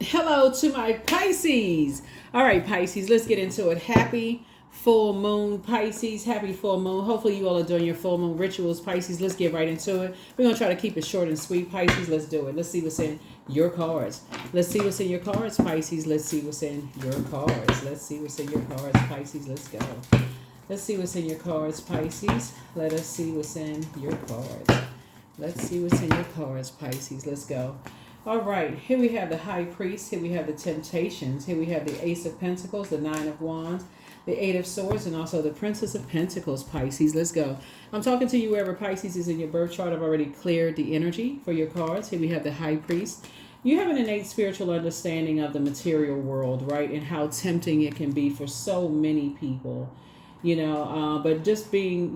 Hello to my Pisces. All right, Pisces, let's get into it. Happy full moon, Pisces. Happy full moon. Hopefully, you all are doing your full moon rituals, Pisces. Let's get right into it. We're going to try to keep it short and sweet, Pisces. Let's do it. Let's see what's in your cards. Let's see what's in your cards, Pisces. Let's see what's in your cards. Let's see what's in your cards, Pisces. Let's go. Let's see what's in your cards, Pisces. Let us see what's in your cards. Let's see what's in your cards, Pisces. Let's go. All right, here we have the High Priest, here we have the Temptations, here we have the Ace of Pentacles, the Nine of Wands, the Eight of Swords, and also the Princess of Pentacles, Pisces. Let's go. I'm talking to you wherever Pisces is in your birth chart. I've already cleared the energy for your cards. Here we have the High Priest. You have an innate spiritual understanding of the material world, right, and how tempting it can be for so many people. But just being,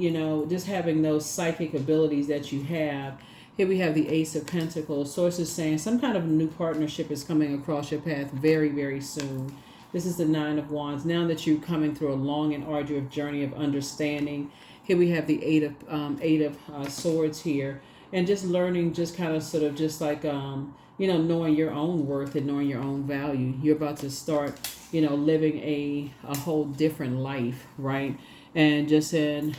just having those psychic abilities that you have. Here we have the Ace of Pentacles. Sources saying some kind of new partnership is coming across your path very, very soon. This is the Nine of Wands. Now that you're coming through a long and arduous journey of understanding, here we have the Eight of Swords here, and just learning, just kind of sort of just like knowing your own worth and knowing your own value. You're about to start, living a whole different life, right? And just in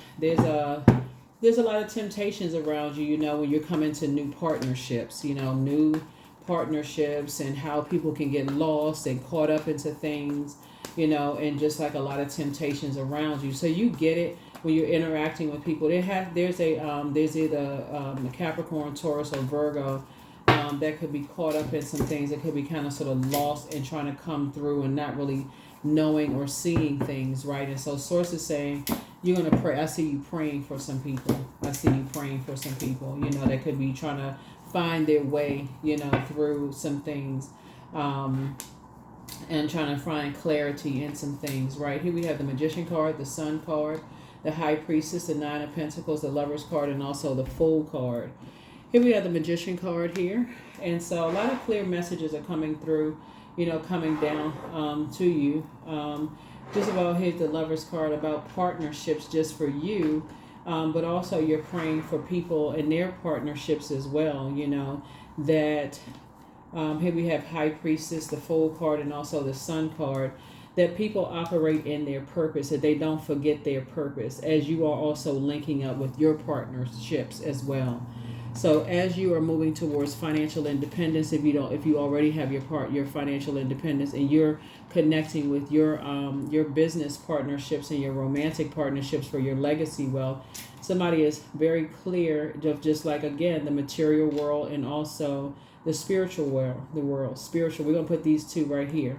there's a lot of temptations around you, when you're coming to new partnerships, new partnerships, and how people can get lost and caught up into things, and just like a lot of temptations around you. So you get it when you're interacting with people. There's either a Capricorn, Taurus, or Virgo that could be caught up in some things, that could be kind of sort of lost and trying to come through and not really knowing or seeing things, right? And so sources saying you're going to pray. I see you praying for some people. I see you praying for some people, that could be trying to find their way, through some things, and trying to find clarity in some things, right? Here we have the Magician card, the Sun card, the High Priestess, the Nine of Pentacles, the Lovers card, and also the Fool card. Here we have the Magician card here. And so a lot of clear messages are coming through, coming down to you. Just about hit the Lovers card about partnerships just for you. But also you're praying for people and their partnerships as well, that here we have High Priestess, the Fool card, and also the Sun card, that people operate in their purpose, that they don't forget their purpose, as you are also linking up with your partnerships as well. So as you are moving towards financial independence, if you already have your financial independence, and you're connecting with your business partnerships and your romantic partnerships for your legacy wealth, somebody is very clear of just like, again, the material world and also the spiritual world, spiritual. We're gonna put these two right here.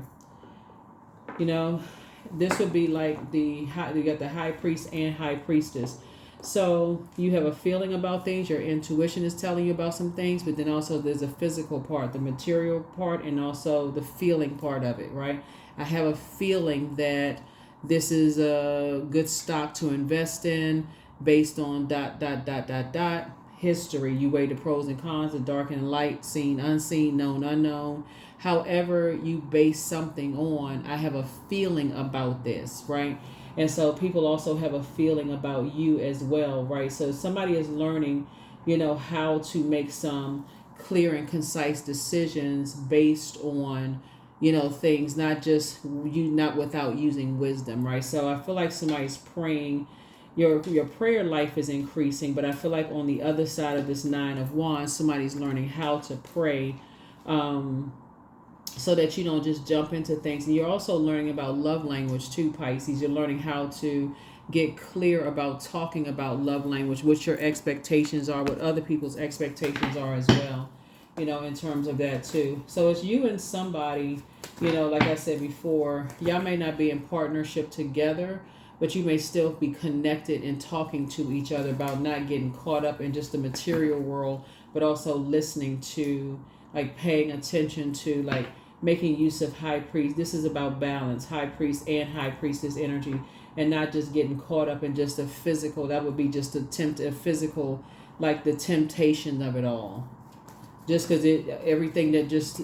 This would be like you got the High Priest and High Priestess. So you have a feeling about things, your intuition is telling you about some things, but then also there's a physical part, the material part, and also the feeling part of it, right? I have a feeling that this is a good stock to invest in based on ... history. You weigh the pros and cons, the dark and light, seen, unseen, known, unknown. However you base something on, I have a feeling about this, right? And so people also have a feeling about you as well, right? So somebody is learning, how to make some clear and concise decisions based on, things, not without using wisdom, right? So I feel like somebody's praying, your prayer life is increasing, but I feel like on the other side of this Nine of Wands, somebody's learning how to pray, so that you don't just jump into things. And you're also learning about love language too, Pisces. You're learning how to get clear about talking about love language, what your expectations are, what other people's expectations are as well, in terms of that too. So it's you and somebody, like I said before, y'all may not be in partnership together, but you may still be connected and talking to each other about not getting caught up in just the material world, but also listening to, like, paying attention to, like, making use of High Priest. This is about balance, High Priest and High Priestess energy, and not just getting caught up in just the physical. That would be just a physical, like the temptation of it all. Just because everything that just,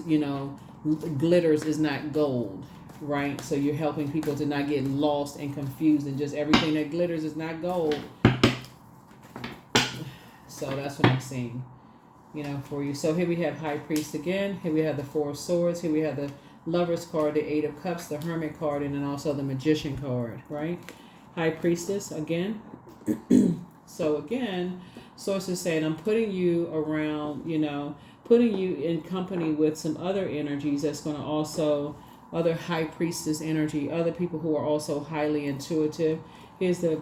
glitters is not gold, right? So you're helping people to not get lost and confused, and just everything that glitters is not gold. So that's what I'm seeing. for you. So here we have High Priest again. Here we have the Four of Swords. Here we have the Lover's card, the Eight of Cups, the Hermit card, and then also the Magician card, right? High Priestess again. So again, Source is saying, I'm putting you around, putting you in company with some other energies that's going to also, other High Priestess energy, other people who are also highly intuitive. Here's the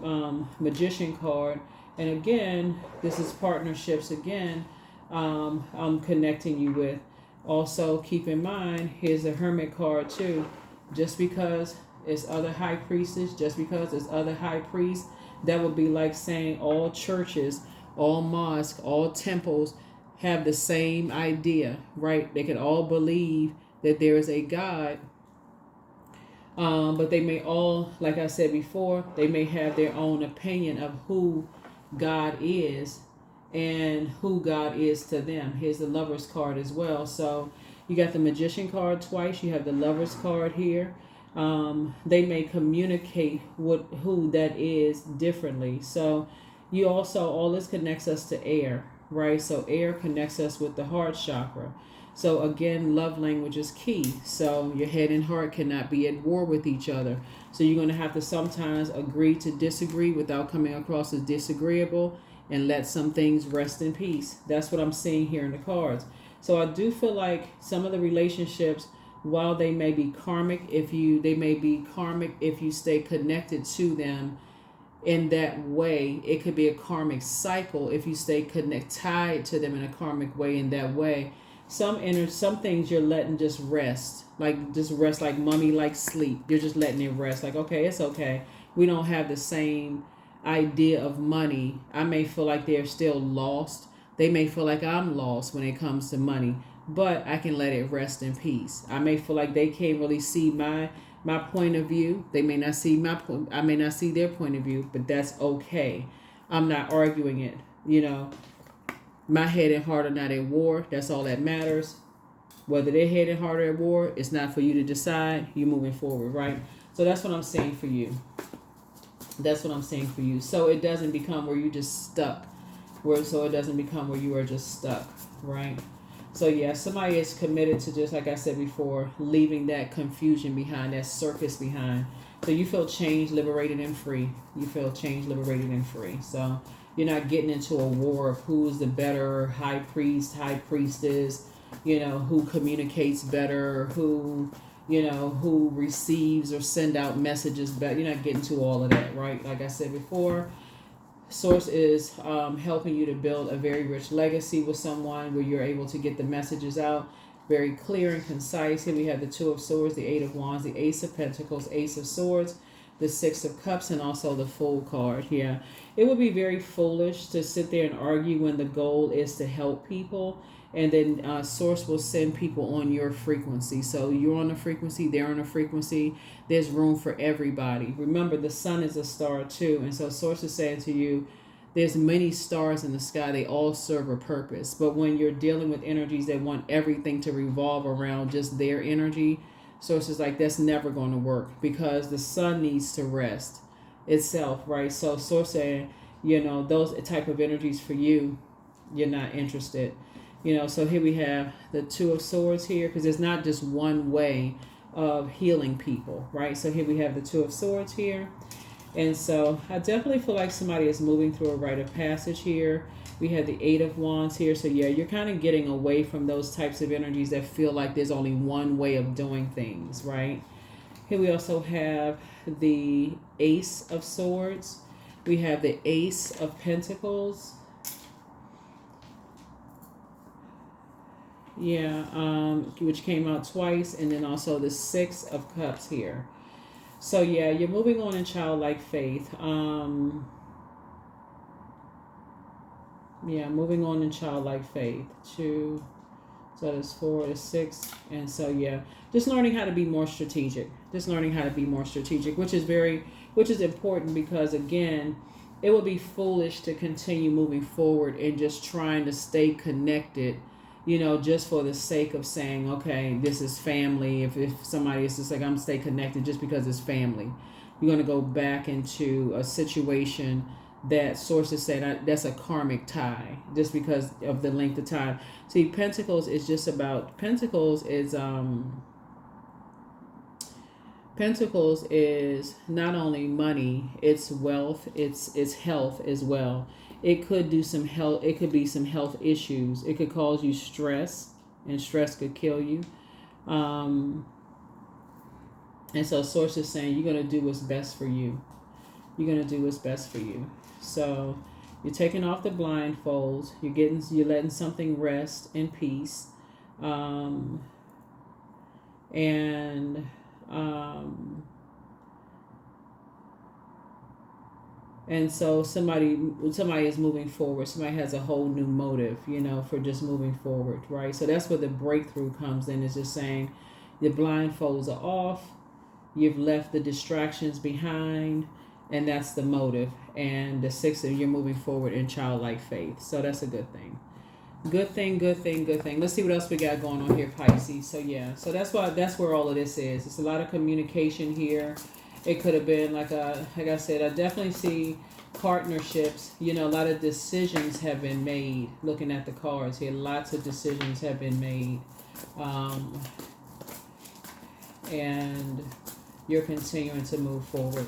Magician card. And again, this is partnerships again. I'm connecting you with. Also, keep in mind, here's the Hermit card too. Just because it's other High Priestess, just because it's other High Priests, that would be like saying all churches, all mosques, all temples have the same idea, right? They can all believe that there is a God, but they may all, like I said before, they may have their own opinion of who God is and who God is to them. Here's the Lover's card as well. So you got the Magician card twice. You have the Lover's card here. They may communicate who that is differently. So you also, all this connects us to air, right? So air connects us with the heart chakra. So again, love language is key. So your head and heart cannot be at war with each other. So you're going to have to sometimes agree to disagree without coming across as disagreeable, and let some things rest in peace. That's what I'm seeing here in the cards. So I do feel like some of the relationships, while they may be karmic, they may be karmic if you stay connected to them in that way. It could be a karmic cycle if you stay tied to them in a karmic way in that way. Some things you're letting just rest like mummy, like sleep. You're just letting it rest. Like, okay, it's okay. We don't have the same idea of money. I may feel like they're still lost. They may feel like I'm lost when it comes to money, but I can let it rest in peace. I may feel like they can't really see my point of view. They may not see I may not see their point of view, but that's okay. I'm not arguing it. My head and heart are not at war. That's all that matters. Whether their head and heart are at war, it's not for you to decide. You're moving forward, right? So that's what I'm saying for you. That's what I'm saying for you. So it doesn't become where you just stuck. So it doesn't become where you are just stuck, right? So yeah, somebody is committed to, just like I said before, leaving that confusion behind, that circus behind. So you feel changed, liberated, and free. You feel changed, liberated, and free. So you're not getting into a war of who's the better high priest, high priestess, who communicates better, who receives or send out messages better. You're not getting to all of that, right? Like I said before, Source is helping you to build a very rich legacy with someone where you're able to get the messages out very clear and concise. Here we have the Two of Swords, the Eight of Wands, the Ace of Pentacles, Ace of Swords, the Six of Cups, and also the Fool card. Yeah, it would be very foolish to sit there and argue when the goal is to help people. And then Source will send people on your frequency. So you're on a frequency, they're on a frequency. There's room for everybody. Remember, the sun is a star too. And so Source is saying to you, there's many stars in the sky. They all serve a purpose. But when you're dealing with energies that want everything to revolve around just their energy, Source is like, that's never going to work, because the sun needs to rest itself, right? So Source saying, those type of energies for you, you're not interested. So here we have the Two of Swords here, because there's not just one way of healing people, right? So here we have the Two of Swords here. And so I definitely feel like somebody is moving through a rite of passage here. We have the Eight of Wands here. So yeah, you're kind of getting away from those types of energies that feel like there's only one way of doing things, right? Here we also have the Ace of Swords. We have the Ace of Pentacles. Yeah, which came out twice, and then also the Six of Cups here. So yeah, you're moving on in childlike faith. Moving on in childlike faith. 2, so there's 4, there's 6, and so yeah, just learning how to be more strategic. Which is important, because again, it would be foolish to continue moving forward and just trying to stay connected, just for the sake of saying, okay, this is family. If somebody is just like, I'm stay connected just because it's family, you're going to go back into a situation that sources say that's a karmic tie just because of the length of time. See, Pentacles is not only money, it's wealth, it's health as well. It could do some health, it could be some health issues. It could cause you stress, and stress could kill you. And so source is saying you're going to do what's best for you. You're going to do what's best for you. So you're taking off the blindfolds. You're letting something rest in peace. And so somebody is moving forward. Somebody has a whole new motive, for just moving forward, right? So that's where the breakthrough comes in. It's just saying the blindfolds are off. You've left the distractions behind, and that's the motive. And the sixth, you're moving forward in childlike faith. So that's a good thing. Good thing. Let's see what else we got going on here, Pisces. So yeah, so that's where all of this is. It's a lot of communication here. It could have been like I said, I definitely see partnerships. A lot of decisions have been made. Looking at the cards here, lots of decisions have been made. And you're continuing to move forward.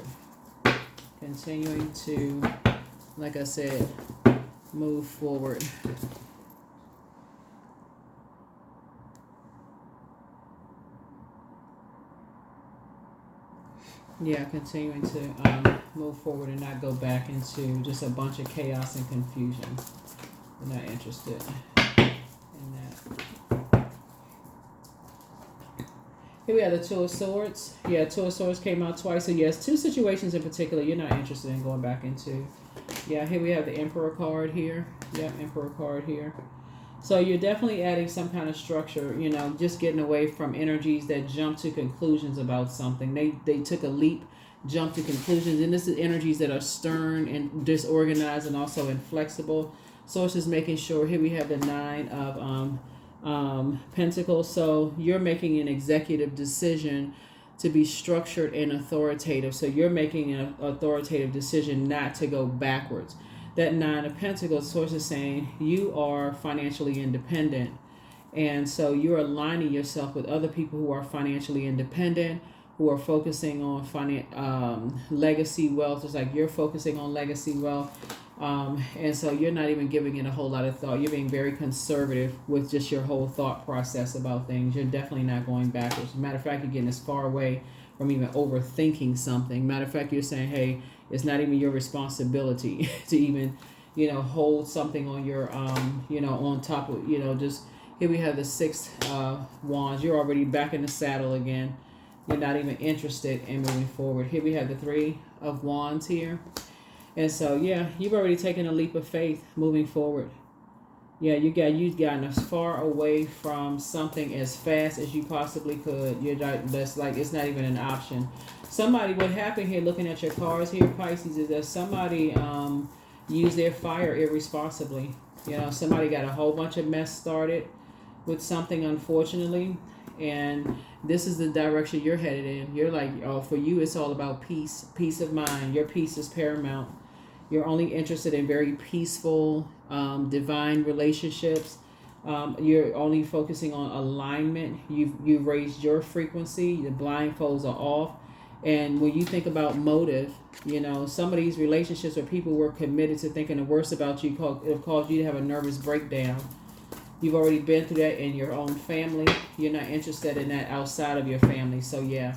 Continuing to, like I said, move forward. Yeah, continuing to move forward and not go back into just a bunch of chaos and confusion. We're not interested in that. Here we have the Two of Swords. Yeah, Two of Swords came out twice. So yes, two situations in particular you're not interested in going back into. Yeah, here we have the Emperor card here. Yeah, Emperor card here. So you're definitely adding some kind of structure, just getting away from energies that jump to conclusions about something. They took a leap, jump to conclusions, and this is energies that are stern and disorganized and also inflexible. Sources making sure, here we have the Nine of Pentacles. So you're making an executive decision to be structured and authoritative. So you're making an authoritative decision not to go backwards. That Nine of Pentacles, source is saying you are financially independent. And so you're aligning yourself with other people who are financially independent, who are focusing on legacy wealth. It's like you're focusing on legacy wealth. And so you're not even giving it a whole lot of thought. You're being very conservative with just your whole thought process about things. You're definitely not going backwards. As a matter of fact, you're getting as far away from even overthinking something. Matter of fact, you're saying, hey, it's not even your responsibility to even, hold something on your, on top of, just here we have the Six Wands. You're already back in the saddle again. You're not even interested in moving forward. Here we have the Three of Wands here. And so, yeah, you've already taken a leap of faith moving forward. Yeah, you've gotten as far away from something as fast as you possibly could. That's like, it's not even an option. What happened here, looking at your cards here, Pisces, is that somebody used their fire irresponsibly. Somebody got a whole bunch of mess started with something, unfortunately. And this is the direction you're headed in. You're like, for you, it's all about peace of mind. Your peace is paramount. You're only interested in very peaceful, divine relationships. You're only focusing on alignment. You've raised your frequency. The blindfolds are off. And when you think about motive, some of these relationships where people were committed to thinking the worst about you have caused you to have a nervous breakdown. You've already been through that in your own family. You're not interested in that outside of your family. So yeah,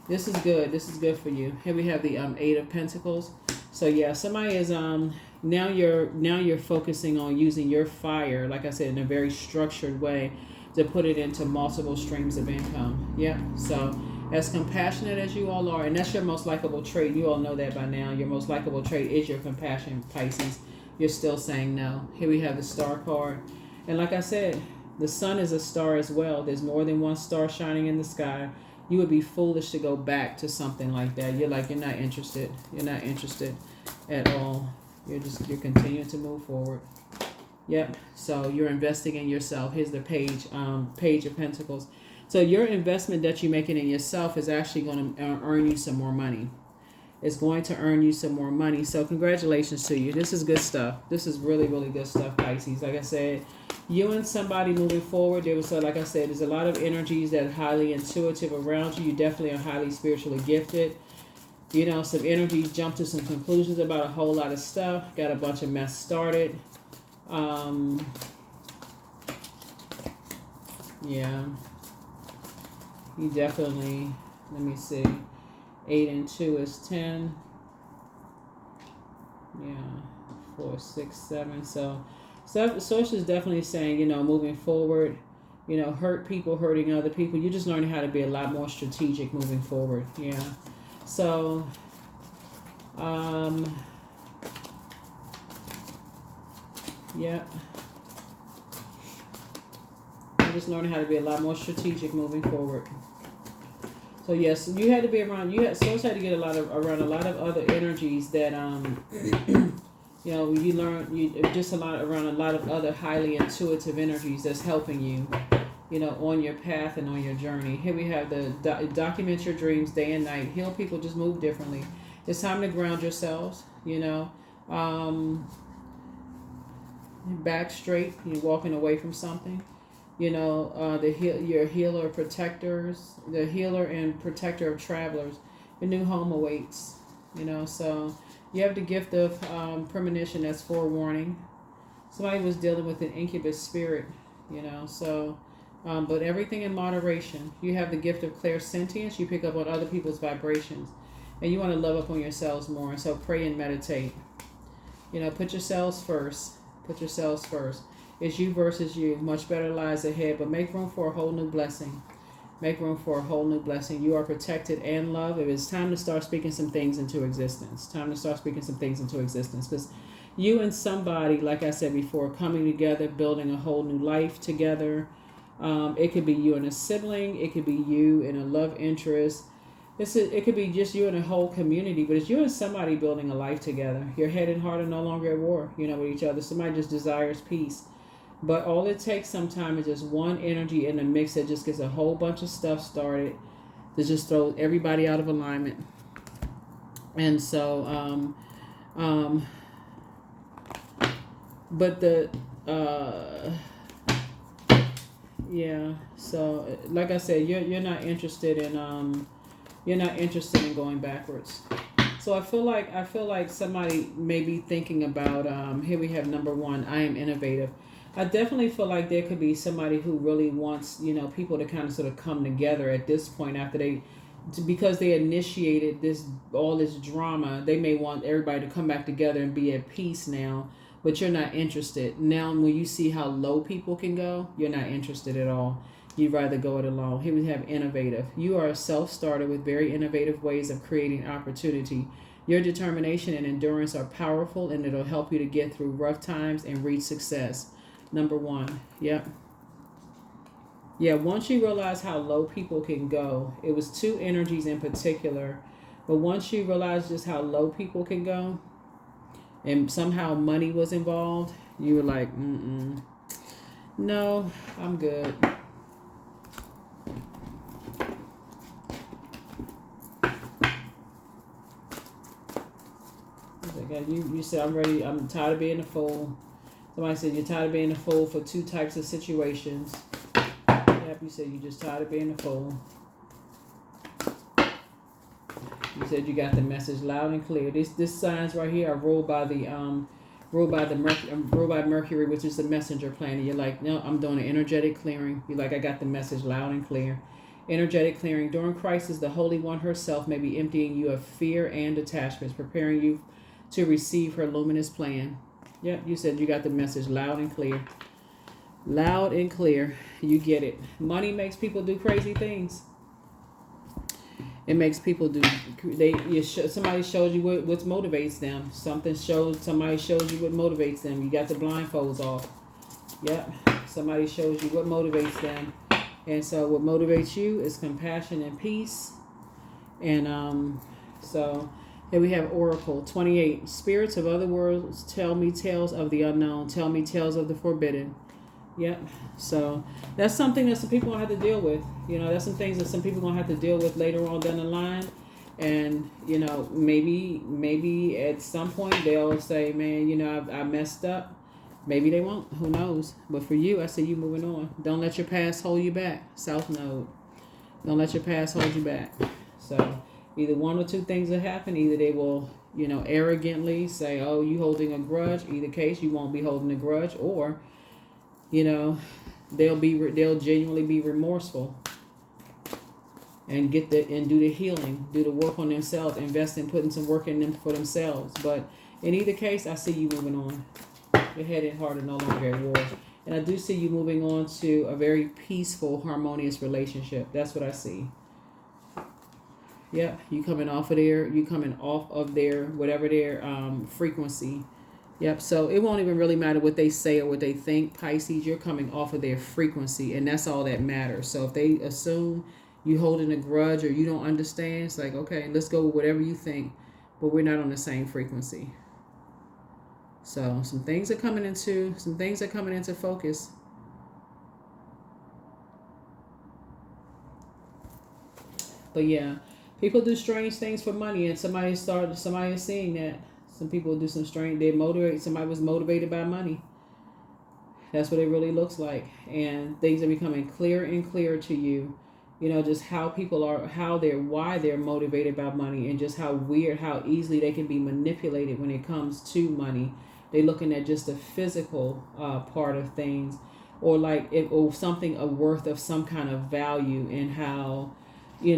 this is good. This is good for you. Here we have the Eight of Pentacles. So yeah, somebody is now you're focusing on using your fire, like I said, in a very structured way to put it into multiple streams of income. Yeah. So as compassionate as you all are, and that's your most likable trait. You all know that by now. Your most likable trait is your compassion, Pisces. You're still saying no. Here we have the Star card. And like I said, the sun is a star as well. There's more than one star shining in the sky. You would be foolish to go back to something like that. You're not interested. You're not interested at all. You're continuing to move forward. Yep. So you're investing in yourself. Here's the Page of Pentacles. So your investment that you're making in yourself is actually going to earn you some more money. It's going to earn you some more money. So congratulations to you. This is good stuff. This is really, really good stuff, Pisces. Like I said, you and somebody moving forward, there was, like I said, there's a lot of energies that are highly intuitive around you. You definitely are highly spiritually gifted. You know, some energies jump to some conclusions about a whole lot of stuff. Got a bunch of mess started. Yeah. You definitely, let me see. 8 and 2 is 10. Yeah. 4, 6, 7. So Source is definitely saying, you know, moving forward, you know, hurt people, hurting other people. You're just learning how to be a lot more strategic moving forward. Yeah. So, yeah. You're just learning how to be a lot more strategic moving forward. So yes, you had to be around. Source had to get around a lot of other energies that you know, you learn just around a lot of other highly intuitive energies that's helping you, you know, on your path and on your journey. Here we have the document your dreams day and night. Heal people, just move differently. It's time to ground yourselves. You know, back straight. You're walking away from something. You know, your healer protectors, the healer and protector of travelers. Your new home awaits. You know, so you have the gift of premonition, that's forewarning. Somebody was dealing with an incubus spirit. You know, so, but everything in moderation. You have the gift of clairsentience. You pick up on other people's vibrations, and you want to love up on yourselves more. So pray and meditate. You know, put yourselves first. Put yourselves first. It's you versus you. Much better lies ahead, but make room for a whole new blessing. Make room for a whole new blessing. You are protected and loved. It's time to start speaking some things into existence. Time to start speaking some things into existence, because you and somebody, like I said before, coming together, building a whole new life together. It could be you and a sibling. It could be you and a love interest. It could be just you and a whole community, but it's you and somebody building a life together. Your head and heart are no longer at war, you know, with each other. Somebody just desires peace. But all it takes sometimes is just one energy in the mix that just gets a whole bunch of stuff started to just throw everybody out of alignment. And so, but yeah. So, like I said, you're not interested in going backwards. So I feel like somebody may be thinking about here we have number 1. I am innovative. I definitely feel like there could be somebody who really wants, you know, people to kind of sort of come together at this point after because they initiated all this drama. They may want everybody to come back together and be at peace now, but you're not interested. Now, when you see how low people can go, you're not interested at all. You'd rather go it alone. Here we have innovative. You are a self-starter with very innovative ways of creating opportunity. Your determination and endurance are powerful, and it'll help you to get through rough times and reach success. Number 1. Yep. Yeah, once you realize how low people can go, it was 2 energies in particular, but once you realize just how low people can go, and somehow money was involved, you were like, no, I'm good. You said, I'm ready, I'm tired of being a fool. Somebody said you're tired of being a fool for 2 types of situations. Yep, you said you're just tired of being a fool. You said you got the message loud and clear. This signs right here are ruled by Mercury, which is the messenger planet. You're like, no, I'm doing an energetic clearing. You're like, I got the message loud and clear. Energetic clearing. During crisis, the Holy One herself may be emptying you of fear and attachments, preparing you to receive her luminous plan. Yep, you said you got the message loud and clear. Loud and clear. You get it. Money makes people do crazy things. It makes people do. Somebody shows you what motivates them. Somebody shows you what motivates them. You got the blindfolds off. Yep. Somebody shows you what motivates them. And so what motivates you is compassion and peace. And so here we have Oracle 28. Spirits of other worlds, tell me tales of the unknown. Tell me tales of the forbidden. Yep. So that's something that some people gonna have to deal with. You know, that's some things that some people gonna have to deal with later on down the line. And, you know, maybe at some point they'll say, man, you know, I messed up. Maybe they won't. Who knows? But for you, I see you moving on. Don't let your past hold you back. South Node. Don't let your past hold you back. So either one or two things will happen. Either they will, you know, arrogantly say, oh, you holding a grudge. Either case, you won't be holding a grudge. Or, you know, they'll genuinely be remorseful and do the healing, do the work on themselves, invest in putting some work in them for themselves. But in either case, I see you moving on. Your head and heart are no longer at war. And I do see you moving on to a very peaceful, harmonious relationship. That's what I see. Yep, you coming off of their whatever their frequency. Yep, so it won't even really matter what they say or what they think, Pisces. You're coming off of their frequency, and that's all that matters. So if they assume you holding a grudge or you don't understand, it's like, okay, let's go with whatever you think, but we're not on the same frequency. So some things are coming into focus. But yeah, people do strange things for money, and somebody is seeing that. Some people do some strange. Somebody was motivated by money. That's what it really looks like, and things are becoming clearer and clearer to you. You know, just how people are, why they're motivated by money, and just how easily they can be manipulated when it comes to money. They're looking at just the physical part of things, or or something a worth of some kind of value, and how, you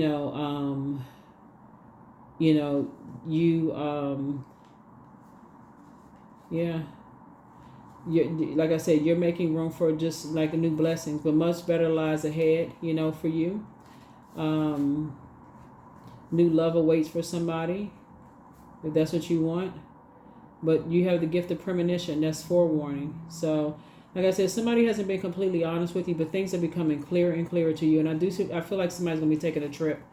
like I said, you're making room for just like a new blessings, but much better lies ahead, you know, for you. New love awaits for somebody, if that's what you want. But you have the gift of premonition. That's forewarning. So, like I said, somebody hasn't been completely honest with you, but things are becoming clearer and clearer to you. And I feel like somebody's going to be taking a trip.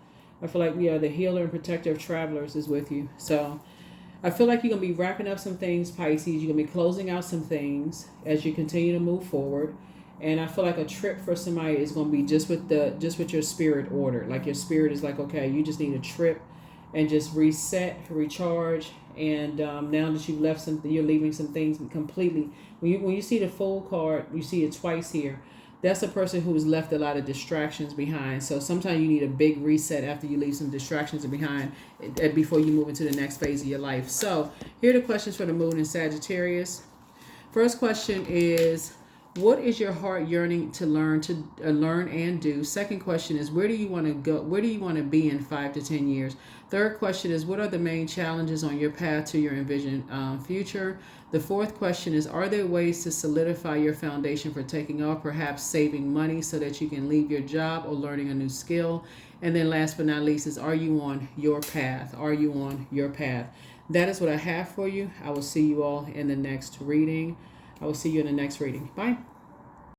I feel like, the healer and protector of travelers is with you. So, I feel like you're going to be wrapping up some things, Pisces. You're going to be closing out some things as you continue to move forward. And I feel like a trip for somebody is going to be just with your spirit order. Like your spirit is like, okay, you just need a trip and just reset, recharge. And now that you've left something, you're leaving some things completely. When you see the Fool card, you see it twice here. That's a person who has left a lot of distractions behind. So sometimes you need a big reset after you leave some distractions behind before you move into the next phase of your life. So here are the questions for the Moon in Sagittarius. First question is, what is your heart yearning to learn and do? Second question is, where do you want to go? Where do you want to be in 5 to 10 years? Third question is, what are the main challenges on your path to your envisioned future? The fourth question is, are there ways to solidify your foundation for taking off, perhaps saving money so that you can leave your job or learning a new skill? And then last but not least is, are you on your path? Are you on your path? That is what I have for you. I will see you all in the next reading. Bye.